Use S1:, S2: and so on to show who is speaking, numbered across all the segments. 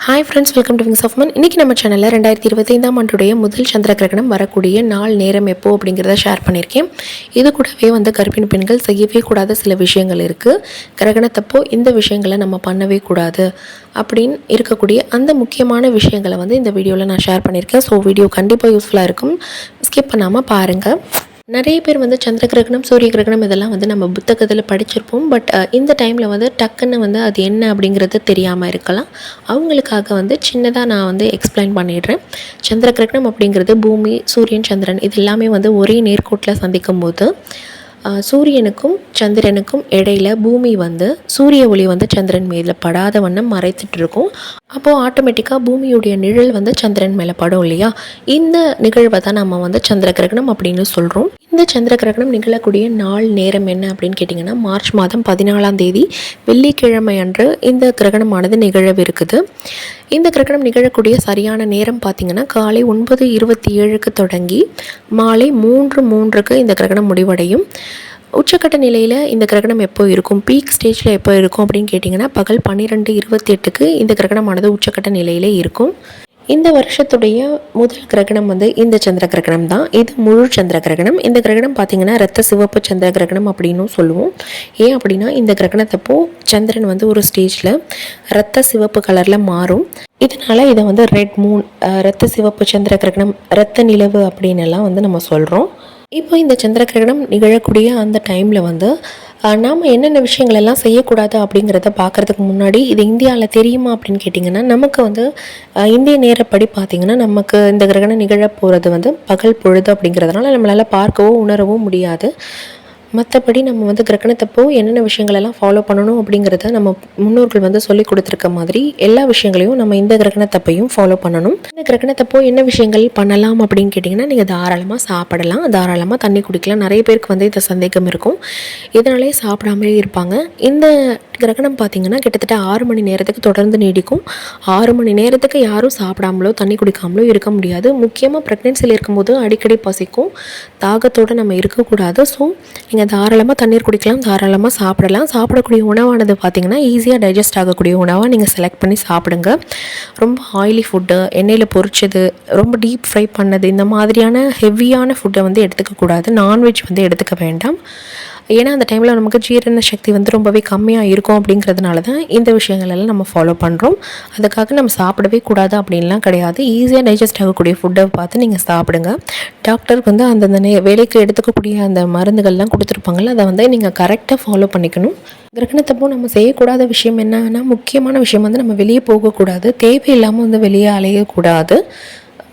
S1: Hi friends, welcome to Wings of Man. இன்றைக்கி நம்ம சேனலில் 2025ஆம் ஆண்டுடைய முதல் சந்திர கிரகணம் வரக்கூடிய நாள் நேரம் எப்போ அப்படிங்கிறத ஷேர் பண்ணியிருக்கேன். இது கூடவே கர்ப்பிணி பெண்கள் செய்யவே கூடாத சில விஷயங்கள் இருக்குது. கிரகணத்தப்போ இந்த விஷயங்களை நம்ம பண்ணவே கூடாது அப்படின்னு இருக்கக்கூடிய அந்த முக்கியமான விஷயங்களை இந்த வீடியோவில் நான் ஷேர் பண்ணியிருக்கேன். ஸோ வீடியோ கண்டிப்பாக யூஸ்ஃபுல்லாக இருக்கும், ஸ்கிப் பண்ணாமல் பாருங்கள். நிறைய பேர் சந்திர கிரகணம், சூரிய கிரகணம் இதெல்லாம் நம்ம புத்தகத்தில் படிச்சிருப்போம். பட் இந்த டைமில் டக்குன்னு அது என்ன அப்படிங்கிறது தெரியாமல் இருக்கலாம். அவங்களுக்காக சின்னதாக நான் எக்ஸ்பிளைன் பண்ணிடுறேன். சந்திர கிரகணம் அப்படிங்கிறது பூமி, சூரியன், சந்திரன் இது எல்லாமே ஒரே நேர்கோட்டில் சந்திக்கும் போது சூரியனுக்கும் சந்திரனுக்கும் இடையில் பூமி சூரிய ஒளி சந்திரன் மேலே படாத வண்ணம் மறைத்துட்டு இருக்கும். அப்போது ஆட்டோமேட்டிக்காக பூமியுடைய நிழல் சந்திரன் மேலே படும் இல்லையா? இந்த நிகழ்வை தான் நம்ம சந்திர கிரகணம் அப்படின்னு சொல்கிறோம். இந்த சந்திர கிரகணம் நிகழக்கூடிய நாள் நேரம் என்ன அப்படின்னு கேட்டிங்கன்னா, மார்ச் மாதம் 14ஆம் தேதி வெள்ளிக்கிழமை அன்று இந்த கிரகணமானது நிகழவிருக்குது. இந்த கிரகணம் நிகழக்கூடிய சரியான நேரம் பார்த்திங்கன்னா காலை 9:27க்கு தொடங்கி மாலை 3:03க்கு இந்த கிரகணம் முடிவடையும். உச்சக்கட்ட நிலையில் இந்த கிரகணம் எப்போ இருக்கும், பீக் ஸ்டேஜில் எப்போ இருக்கும் அப்படின்னு கேட்டிங்கன்னா, பகல் 12:28க்கு இந்த கிரகணமானது உச்சக்கட்ட நிலையிலே இருக்கும். இந்த வருஷத்துடைய முதல் கிரகணம் இந்த சந்திர கிரகணம் தான். இது முழு சந்திர கிரகணம். இந்த கிரகணம் பார்த்திங்கன்னா ரத்த சிவப்பு சந்திர கிரகணம் அப்படின்னும் சொல்லுவோம். ஏன் அப்படின்னா இந்த கிரகணத்தப்போ சந்திரன் ஒரு ஸ்டேஜில் ரத்த சிவப்பு கலரில் மாறும். இதனால் இதை ரெட் மூன், ரத்த சிவப்பு சந்திர கிரகணம், ரத்த நிலவு அப்படின்னு எல்லாம் நம்ம சொல்கிறோம். இப்போ இந்த சந்திர கிரகணம் நிகழக்கூடிய அந்த டைமில் நாம் என்னென்ன விஷயங்கள் எல்லாம் செய்யக்கூடாது அப்படிங்கிறத பார்க்குறதுக்கு முன்னாடி இது இந்தியாவில் தெரியுமா அப்படின்னு கேட்டிங்கன்னா, நமக்கு இந்திய நேரப்படி பார்த்திங்கன்னா நமக்கு இந்த கிரகணம் நிகழ போகிறது பகல் பொழுது அப்படிங்கிறதுனால நம்மளால் பார்க்கவோ உணரவோ முடியாது. மற்றபடி நம்ம கிரகணத்தப்போ என்னென்ன விஷயங்களெல்லாம் ஃபாலோ பண்ணணும் அப்படிங்கிறத நம்ம முன்னோர்கள் சொல்லி கொடுத்துருக்க மாதிரி எல்லா விஷயங்களையும் நம்ம இந்த கிரகணத்தப்பையும் ஃபாலோ பண்ணணும். இந்த கிரகணத்தப்போ என்ன விஷயங்கள் பண்ணலாம் அப்படின்னு கேட்டிங்கன்னா, நீங்கள் தாராளமாக சாப்பிடலாம், தாராளமாக தண்ணி குடிக்கலாம். நிறைய பேருக்கு இந்த சந்தேகம் இருக்கும், இதனாலே சாப்பிடாமலே இருப்பாங்க. இந்த கிரகணம் பார்த்திங்கன்னா கிட்டத்தட்ட 6 மணி நேரத்துக்கு தொடர்ந்து நீடிக்கும். 6 மணி நேரத்துக்கு யாரும் சாப்பிடாமலோ தண்ணி குடிக்காமலோ இருக்க முடியாது. முக்கியமாக ப்ரெக்னென்சியில் இருக்கும்போது அடிக்கடி பசிக்கும், தாகத்தோடு நம்ம இருக்கக்கூடாது. ஸோ நீங்கள் தாராளமாக தண்ணீர் குடிக்கலாம், தாராளமாக சாப்பிடலாம். சாப்பிடக்கூடிய உணவானது பார்த்திங்கன்னா ஈஸியாக டைஜஸ்ட் ஆகக்கூடிய உணவாக நீங்கள் செலக்ட் பண்ணி சாப்பிடுங்க. ரொம்ப ஆயிலி ஃபுட்டு, எண்ணெயில் பொரிச்சது, ரொம்ப டீப் ஃப்ரை பண்ணது, இந்த மாதிரியான ஹெவியான ஃபுட்டை எடுத்துக்கக்கூடாது. நான்வெஜ் எடுத்துக்க வேண்டாம். ஏன்னா அந்த டைமில் நமக்கு ஜீரண சக்தி ரொம்பவே கம்மியாக இருக்கும். அப்படிங்கிறதுனால தான் இந்த விஷயங்களெல்லாம் நம்ம ஃபாலோ பண்ணுறோம். அதுக்காக நம்ம சாப்பிடவே கூடாது அப்படின்லாம் கிடையாது. ஈஸியாக டைஜஸ்ட் ஆகக்கூடிய ஃபுட்டை பார்த்து நீங்கள் சாப்பிடுங்க. டாக்டர் அந்தந்த வேலைக்கு எடுத்துக்கக்கூடிய அந்த மருந்துகள்லாம் கொடுத்துருப்பாங்கள்ல, அதை நீங்கள் கரெக்டாக ஃபாலோ பண்ணிக்கணும். கிரகணத்தப்போ நம்ம செய்யக்கூடாத விஷயம் என்னன்னா, முக்கியமான விஷயம் நம்ம வெளியே போகக்கூடாது, தேவையில்லாமல் வெளியே அலையக்கூடாது.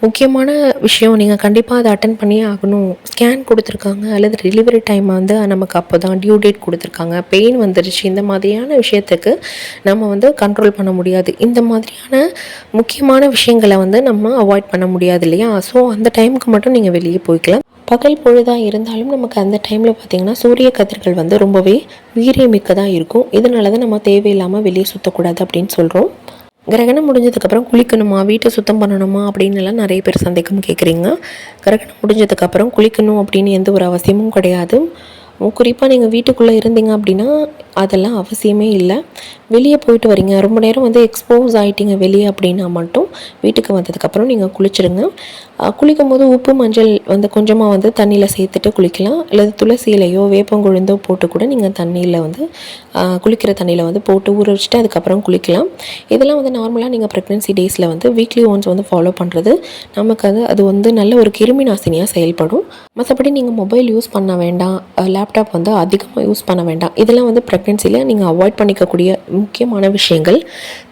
S1: முக்கியமான விஷயம், நீங்கள் கண்டிப்பாக அதை அட்டன் பண்ணியே ஆகணும். ஸ்கேன் கொடுத்துருக்காங்க அல்லது டெலிவரி டைம் நமக்கு அப்போ தான் டியூ டேட் கொடுத்துருக்காங்க, பெயின் வந்துருச்சு, இந்த மாதிரியான விஷயத்துக்கு நம்ம கண்ட்ரோல் பண்ண முடியாது. இந்த மாதிரியான முக்கியமான விஷயங்களை நம்ம அவாய்ட் பண்ண முடியாது இல்லையா? ஸோ அந்த டைமுக்கு மட்டும் நீங்கள் வெளியே போய்க்கலாம். பகல் பொழுதாக இருந்தாலும் நமக்கு அந்த டைமில் பார்த்திங்கன்னா சூரிய கதிர்கள் ரொம்பவே வீரியமிக்கதாக இருக்கும். இதனால தான் நம்ம தேவையில்லாமல் வெளியே சுற்றக்கூடாது அப்படின்னு சொல்கிறோம். கிரகணம் முடிஞ்சதுக்கப்புறம் குளிக்கணுமா, வீட்டை சுத்தம் பண்ணணுமா அப்படின்னுலாம் நிறைய பேர் சந்தேகம் கேட்குறீங்க. கிரகணம் முடிஞ்சதுக்கப்புறம் குளிக்கணும் அப்படின்னு எந்த ஒரு அவசியமும் கிடையாது. குறிப்பாக நீங்கள் வீட்டுக்குள்ளே இருந்தீங்க அப்படின்னா அதெல்லாம் அவசியமே இல்லை. வெளியே போயிட்டு வரீங்க, ரொம்ப நேரம் எக்ஸ்போஸ் ஆகிட்டீங்க வெளியே அப்படின்னா மட்டும் வீட்டுக்கு வந்ததுக்கப்புறம் நீங்கள் குளிச்சுருங்க. குளிக்கும் போது உப்பு மஞ்சள் கொஞ்சமாக தண்ணியில் சேர்த்துட்டு குளிக்கலாம். அல்லது துளசி இலையோ வேப்பங்குழுந்தோ போட்டு கூட நீங்கள் தண்ணியில் குளிக்கிற தண்ணியில் போட்டு ஊற வச்சுட்டு அதுக்கப்புறம் குளிக்கலாம். இதெல்லாம் நார்மலாக நீங்கள் ப்ரெக்னென்சி டேஸில் வீக்லி ஒன்ஸ் ஃபாலோ பண்ணுறது நமக்கு அது நல்ல ஒரு கிருமி நாசினியாக செயல்படும். மற்றபடி நீங்கள் மொபைல் யூஸ் பண்ண வேண்டாம், லேப்டாப் அதிகமாக யூஸ் பண்ண வேண்டாம். இதெல்லாம் ப்ரெக்னென்சியில் நீங்கள் அவாய்ட் பண்ணிக்கக்கூடிய முக்கியமான விஷயங்கள்.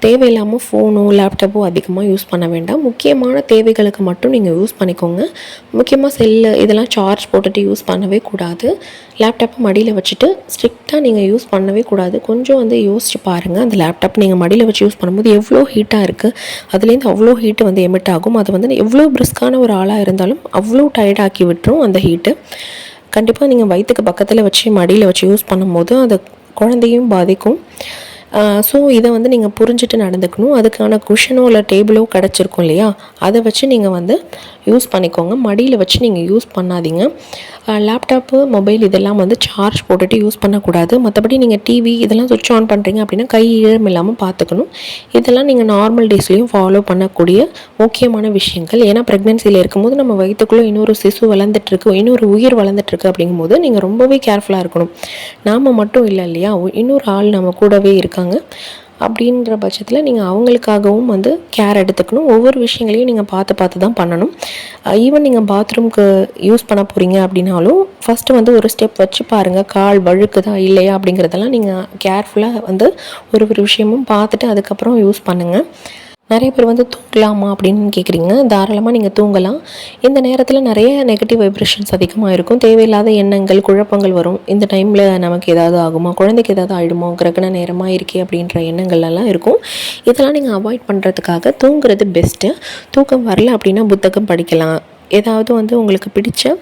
S1: தேவையில்லாமல் ஃபோனோ லேப்டாப்போ அதிகமாக யூஸ் பண்ண வேண்டாம். முக்கியமான தேவைகளுக்கு மட்டும் நீங்கள் யூஸ் பண்ணிக்கோங்க. முக்கியமாக செல்லு இதெல்லாம் சார்ஜ் போட்டுட்டு யூஸ் பண்ணவே கூடாது. லேப்டாப்பை மடியில் வச்சுட்டு ஸ்ட்ரிக்டாக நீங்கள் யூஸ் பண்ணவே கூடாது. கொஞ்சம் யோசிச்சு பாருங்கள், அந்த லேப்டாப் நீங்கள் மடியில் வச்சு யூஸ் பண்ணும்போது எவ்வளோ ஹீட்டாக இருக்குது, அதுலேருந்து அவ்வளோ ஹீட்டு எமிட் ஆகும். அது எவ்வளோ பிரிஸ்கான ஒரு ஆளாக இருந்தாலும் அவ்வளோ டயர்டாக்கி விட்டுரும் அந்த ஹீட்டு. கண்டிப்பாக நீங்கள் வயிற்றுக்கு பக்கத்தில் வச்சு மடியில் வச்சு யூஸ் பண்ணும்போது அது குழந்தையும் பாதிக்கும். ஸோ இதை வந்து நீங்கள் புரிஞ்சுட்டு நடந்துக்கணும். அதுக்கான குஷனோ இல்லை டேபிளோ கிடச்சிருக்கும் இல்லையா, அதை வச்சு நீங்கள் வந்து யூஸ் பண்ணிக்கோங்க. மடியில் வச்சு நீங்கள் யூஸ் பண்ணாதீங்க. லேப்டாப்பு, மொபைல் இதெல்லாம் வந்து சார்ஜ் போட்டுட்டு யூஸ் பண்ணக்கூடாது. மற்றபடி நீங்கள் டிவி இதெல்லாம் சுவிட்ச் ஆன் பண்ணுறீங்க அப்படின்னா கை ஈரம் இல்லாமல் பார்த்துக்கணும். இதெல்லாம் நீங்கள் நார்மல் டேஸ்லேயும் ஃபாலோ பண்ணக்கூடிய முக்கியமான விஷயங்கள். ஏன்னா ப்ரெக்னென்சியில் இருக்கும்போது நம்ம வயிற்றுக்குள்ளே இன்னொரு சிசு வளர்ந்துட்டுருக்கு, இன்னொரு உயிர் வளர்ந்துட்டுருக்கு. அப்படிங்கும்போது நீங்கள் ரொம்பவே கேர்ஃபுல்லாக இருக்கணும். நாம் மட்டும் இல்லை இல்லையா, இன்னொரு ஆள் நம்ம கூடவே இருக்காங்க. அப்படின்ற பட்சத்தில் நீங்கள் அவங்களுக்காகவும் வந்து கேர் எடுத்துக்கணும். ஒவ்வொரு விஷயங்களையும் நீங்கள் பார்த்து தான் பண்ணணும். ஈவன் நீங்கள் பாத்ரூம்க்கு யூஸ் பண்ண போகிறீங்க அப்படின்னாலும் ஃபஸ்ட்டு வந்து ஒரு ஸ்டெப் வச்சு பாருங்கள், கால் வழுக்குதா இல்லையா அப்படிங்கிறதெல்லாம் நீங்கள் கேர்ஃபுல்லாக வந்து ஒரு விஷயமும் பார்த்துட்டு அதுக்கப்புறம் யூஸ் பண்ணுங்கள். நிறைய பேர் வந்து தூங்கலாமா அப்படின்னு கேட்குறீங்க. தாராளமாக நீங்கள் தூங்கலாம். இந்த நேரத்தில் நிறைய நெகட்டிவ் வைப்ரேஷன்ஸ் அதிகமாக இருக்கும். தேவையில்லாத எண்ணங்கள், குழப்பங்கள் வரும். இந்த டைமில் நமக்கு ஏதாவது ஆகுமா, குழந்தைக்கு ஏதாவது ஆகிடுமோ, கிரகண நேரமாக இருக்கே அப்படின்ற எண்ணங்கள்லாம் இருக்கும். இதெல்லாம் நீங்கள் அவாய்ட் பண்ணுறதுக்காக தூங்குறது பெஸ்ட்டு. தூக்கம் வரல அப்படின்னா புத்தகம் படிக்கலாம், ஏதாவது வந்து உங்களுக்கு பிடிச்ச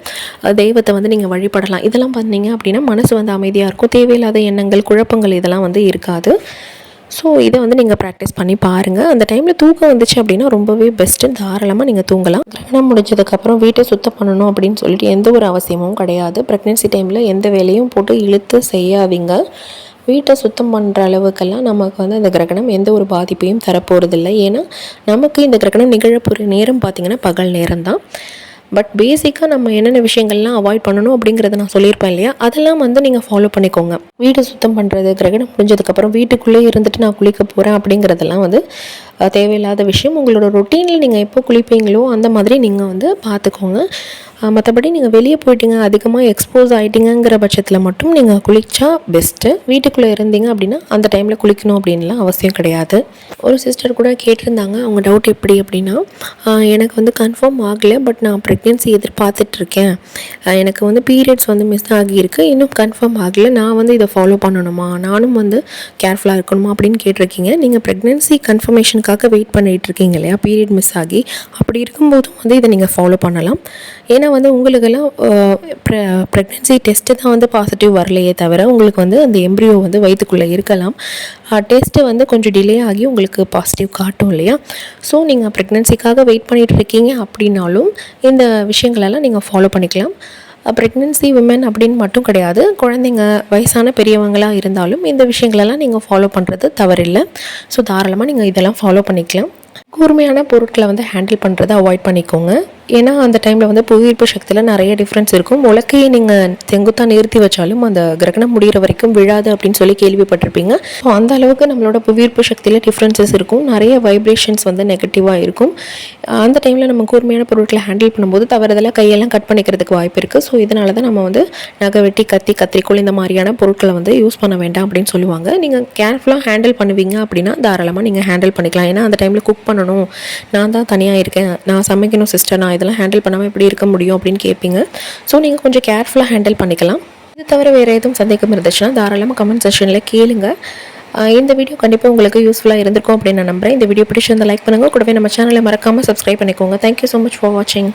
S1: தெய்வத்தை வந்து நீங்கள் வழிபடலாம். இதெல்லாம் பண்ணீங்க அப்படின்னா மனசு வந்து அமைதியாக இருக்கும். தேவையில்லாத எண்ணங்கள், குழப்பங்கள் இதெல்லாம் வந்து இருக்காது. ஸோ இதை வந்து நீங்கள் ப்ராக்டிஸ் பண்ணி பாருங்கள். அந்த டைமில் தூக்கம் வந்துச்சு அப்படின்னா ரொம்பவே பெஸ்ட்டு. தாராளமாக நீங்கள் தூங்கலாம். கிரகணம் முடிஞ்சதுக்கப்புறம் வீட்டை சுத்தம் பண்ணணும் அப்படின்னு சொல்லிட்டு எந்த ஒரு அவசியமும் கிடையாது. ப்ரெக்னென்சி டைமில் எந்த வேலையும் போட்டு இழுத்து செய்யாதீங்க. வீட்டை சுத்தம் பண்ணுற அளவுக்கெல்லாம் நமக்கு வந்து அந்த கிரகணம் எந்த ஒரு பாதிப்பையும் தரப்போகிறதில்லை. ஏன்னா நமக்கு இந்த கிரகணம் நிகழப்போகிற நேரம் பார்த்திங்கன்னா பகல் நேரம் தான். பட் பேசிக்காக நம்ம என்னென்ன விஷயங்கள்லாம் அவாய்ட் பண்ணணும் அப்படிங்கிறத நான் சொல்லியிருப்பேன் இல்லையா, அதெல்லாம் வந்து நீங்கள் ஃபாலோ பண்ணிக்கோங்க. வீடு சுத்தம் பண்ணுறது, கிரகணம் முடிஞ்சதுக்கப்புறம் வீட்டுக்குள்ளே இருந்துட்டு நான் குளிக்க போகிறேன் அப்படிங்கிறதெல்லாம் வந்து தேவையில்லாத விஷயம். உங்களோட ரொட்டீனில் நீங்கள் எப்போ குளிப்பீங்களோ அந்த மாதிரி நீங்கள் வந்து பார்த்துக்கோங்க. மற்றபடி நீங்கள் வெளியே போயிட்டீங்க, அதிகமாக எக்ஸ்போஸ் ஆகிட்டீங்கிற பட்சத்தில் மட்டும் நீங்கள் குளித்தா பெஸ்ட்டு. வீட்டுக்குள்ளே இருந்தீங்க அப்படின்னா அந்த டைமில் குளிக்கணும் அப்படின்லாம் அவசியம் கிடையாது. ஒரு சிஸ்டர் கூட கேட்டிருந்தாங்க, அவங்க டவுட் எப்படி அப்படின்னா, எனக்கு வந்து கன்ஃபார்ம் ஆகலை, பட் நான் ப்ரெக்னென்சி எதிர்பார்த்துட்ருக்கேன், எனக்கு வந்து பீரியட்ஸ் வந்து மிஸ் ஆகியிருக்கு, இன்னும் கன்ஃபார்ம் ஆகலை, நான் வந்து இதை ஃபாலோ பண்ணணுமா, நானும் வந்து கேர்ஃபுல்லாக இருக்கணுமா அப்படின்னு கேட்டிருக்கீங்க. நீங்கள் ப்ரெக்னென்சி கன்ஃபர்மேஷனுக்காக வெயிட் பண்ணிகிட்டு இருக்கீங்க இல்லையா, பீரியட் மிஸ் ஆகி, அப்படி இருக்கும்போதும் வந்து இதை நீங்கள் ஃபாலோ பண்ணலாம். ஏன்னா வந்து உங்களுக்கெல்லாம் ப்ரெக்னென்சி டெஸ்ட்டு தான் வந்து பாசிட்டிவ் வரலையே தவிர உங்களுக்கு வந்து அந்த எம்ப்ரியோ வந்து வயிற்றுக்குள்ளே இருக்கலாம். டெஸ்ட்டு வந்து கொஞ்சம் டிலே ஆகி உங்களுக்கு பாசிட்டிவ் காட்டும் இல்லையா. ஸோ நீங்கள் ப்ரெக்னென்சிக்காக வெயிட் பண்ணிகிட்டு இருக்கீங்க அப்படின்னாலும் இந்த விஷயங்களெல்லாம் நீங்கள் ஃபாலோ பண்ணிக்கலாம். ப்ரெக்னென்சி விமன் அப்படின்னு மட்டும் கிடையாது, குழந்தைங்க, வயசான பெரியவங்களாக இருந்தாலும் இந்த விஷயங்களெல்லாம் நீங்கள் ஃபாலோ பண்ணுறது தவறில்லை. ஸோ தாராளமாக நீங்கள் இதெல்லாம் ஃபாலோ பண்ணிக்கலாம். கூர்மையான பொருட்களை வந்து ஹேண்டில் பண்ணுறதை அவாய்ட் பண்ணிக்கோங்க. ஏன்னா அந்த டைமில் வந்து புவியீர்ப்பு சக்தியில் நிறைய டிஃப்ரென்ஸ் இருக்கும். உலக்கையை நீங்கள் செங்குத்தாக நிறுத்தி வச்சாலும் அந்த கிரகணம் முடிகிற வரைக்கும் விழாது அப்படின்னு சொல்லி கேள்விப்பட்டிருப்பீங்க. ஸோ அந்த அளவுக்கு நம்மளோட புவியீர்ப்பு சக்தியில் டிஃப்ரென்சஸ் இருக்கும். நிறைய வைப்ரேஷன்ஸ் வந்து நெகட்டிவாக இருக்கும். அந்த டைமில் நம்ம கூர்மையான பொருட்களை ஹேண்டில் பண்ணும்போது தவறுதலாக கையெல்லாம் கட் பண்ணிக்கிறதுக்கு வாய்ப்பு இருக்குது. ஸோ இதனால தான் நம்ம வந்து நகை வெட்டி, கத்தி, கத்திரிக்கோள் இந்த மாதிரியான பொருட்களை வந்து யூஸ் பண்ண வேண்டாம் அப்படின்னு சொல்லுவாங்க. நீங்கள் கேர்ஃபுல்லாக ஹேண்டில் பண்ணுவீங்க அப்படின்னா தாராளமாக நீங்கள் ஹேண்டில் பண்ணிக்கலாம். ஏன்னா அந்த டைமில் குக் பண்ணணும், நான் தான் தனியாக இருக்கேன், நான் சமைக்கணும் சிஸ்டர், நான் இதெல்லாம் ஹேண்டில் பண்ணாமல் எப்படி இருக்க முடியும் அப்படின்னு கேட்பீங்க. ஸோ நீங்கள் கொஞ்சம் கேர்ஃபுல்லாக ஹேண்டில் பண்ணிக்கலாம். இது தவிர வேறு எதுவும் சந்தேகம் இருந்துச்சுன்னா தாராளமாக கமெண்ட் செக்ஷனில் கேளுங்க. இந்த வீடியோ கண்டிப்பாக உங்களுக்கு யூஸ்ஃபுல்லாக இருந்திருக்கும் அப்படின்னு நான் நம்புகிறேன். இந்த வீடியோ பிடிச்சிருந்தால் லைக் பண்ணுங்கள். கூடவே நம்ம சேனலை மறக்காமல் சப்ஸ்கிரைப் பண்ணிக்கோங்க. தேங்க்யூ ஸோ மச் ஃபார் வாட்சிங்.